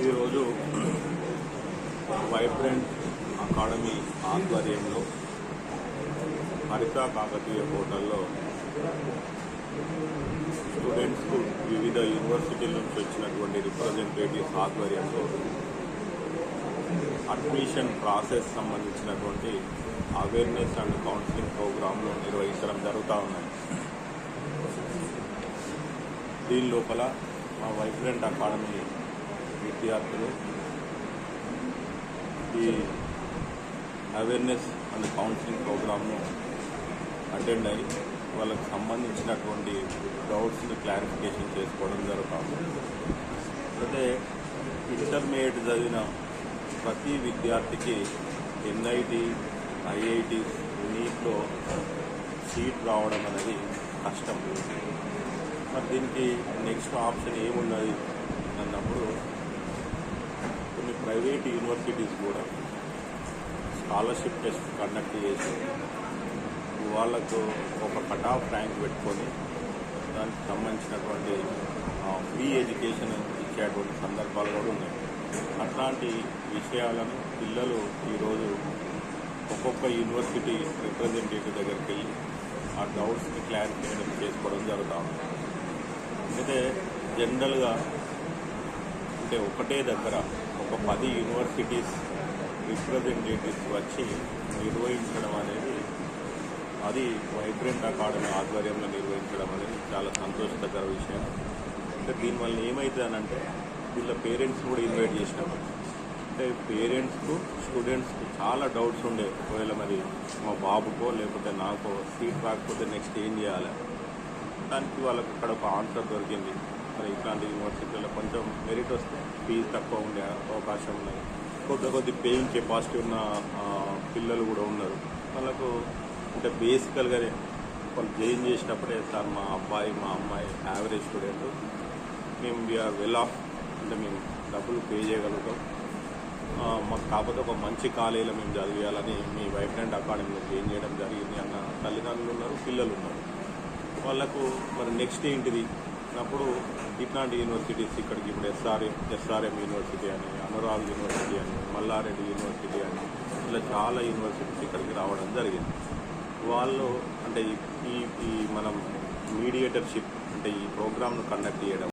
ఈరోజు vibrant academy ఆధ్వర్యంలో హరిత కాకతీయ హోటల్లో స్టూడెంట్స్కు వివిధ యూనివర్సిటీల నుంచి వచ్చినటువంటి రిప్రజెంటేటివ్స్ ఆధ్వర్యంలో అడ్మిషన్ ప్రాసెస్ సంబంధించినటువంటి అవేర్నెస్ అండ్ కౌన్సిలింగ్ ప్రోగ్రాంలు నిర్వహించడం జరుగుతూ ఉన్నాయి. దీని లోపల మా వైబ్రెంట్ అకాడమీ విద్యార్థులు ఈ అవేర్నెస్ అండ్ కౌన్సిలింగ్ ప్రోగ్రామ్ను అటెండ్ అయ్యి వాళ్ళకి సంబంధించినటువంటి డౌట్స్ని క్లారిఫికేషన్ చేసుకోవడం జరుగుతుంది. అయితే ఇంటర్మీడియట్ చదివిన ప్రతి విద్యార్థికి ఎన్ఐటి, ఐఐటి, నీట్లో సీట్ రావడం అనేది కష్టం. మరి దీనికి నెక్స్ట్ ఆప్షన్ ఏమున్నది అన్నప్పుడు కొన్ని ప్రైవేట్ యూనివర్సిటీస్ కూడా స్కాలర్షిప్ టెస్ట్ కండక్ట్ చేసి వాళ్ళకు ఒక కట్ ఆఫ్ ర్యాంక్ పెట్టుకొని దానికి సంబంధించినటువంటి ఫ్రీ ఎడ్యుకేషన్ ఇచ్చేటువంటి సందర్భాలు కూడా ఉన్నాయి. అట్లాంటి విషయాలను పిల్లలు ఈరోజు ఒక్కొక్క యూనివర్సిటీ రిప్రజెంటేటివ్ దగ్గరికి వెళ్ళి ఆ డౌట్స్ని క్లారిఫికేషన్ చేసుకోవడం జరుగుతుంది. అయితే జనరల్గా అంటే ఒకటే దగ్గర ఒక 10 యూనివర్సిటీస్ రిప్రజెంటేటివ్స్ వచ్చి నిర్వహించడం అనేది, అది వైబ్రెంట్ అకాడమీ ఆధ్వర్యంలో నిర్వహించడం అనేది చాలా సంతోషకర విషయం. అంటే దీనివల్ల ఏమవుతుందనంటే వీళ్ళ పేరెంట్స్ కూడా ఇన్వైట్ చేసినాం. అంటే పేరెంట్స్కు, స్టూడెంట్స్కు చాలా డౌట్స్ ఉండే, ఒకవేళ మరి మా బాబుకో లేకపోతే నాకో సీట్ రాకపోతే నెక్స్ట్ ఏం చేయాలి, దానికి వాళ్ళకి అక్కడ ఒక ఆన్సర్ దొరికింది. మరి ఇట్లాంటి యూనివర్సిటీలో కొంచెం మెరిట్ వస్తే ఫీజు తక్కువ ఉండే అవకాశం ఉన్నది. కొద్ది పేయింగ్ కెపాసిటీ ఉన్న పిల్లలు కూడా ఉన్నారు. వాళ్ళకు అంటే బేసికల్గానే వాళ్ళు జాయిన్ చేసినప్పుడే, సార్ మా అబ్బాయి మా అమ్మాయి యావరేజ్ స్టూడెంట్, మేము వీఆర్ వెల్ ఆఫ్, అంటే మేము డబ్బులు పే చేయగలుగుతాం, మాకు కాకపోతే ఒక మంచి కాలేజీలో మేము చదివేయాలని మీ వైబ్రెంట్ అకాడమీలో జాయిన్ చేయడం జరిగింది అన్న తల్లిదండ్రులు ఉన్నారు, పిల్లలు ఉన్నారు. వాళ్ళకు మరి నెక్స్ట్ ఏంటిది అప్పుడు ఇట్లాంటి యూనివర్సిటీస్ ఇక్కడికి ఇప్పుడు ఎస్ఆర్ఎం యూనివర్సిటీ అని, అనురాగ్ యూనివర్సిటీ అని, మల్లారెడ్డి యూనివర్సిటీ అని, ఇలా చాలా యూనివర్సిటీస్ ఇక్కడికి రావడం జరిగింది. వాళ్ళు అంటే ఈ మనం మీడియేటర్షిప్ అంటే ఈ ప్రోగ్రామ్ను కండక్ట్ చేయడం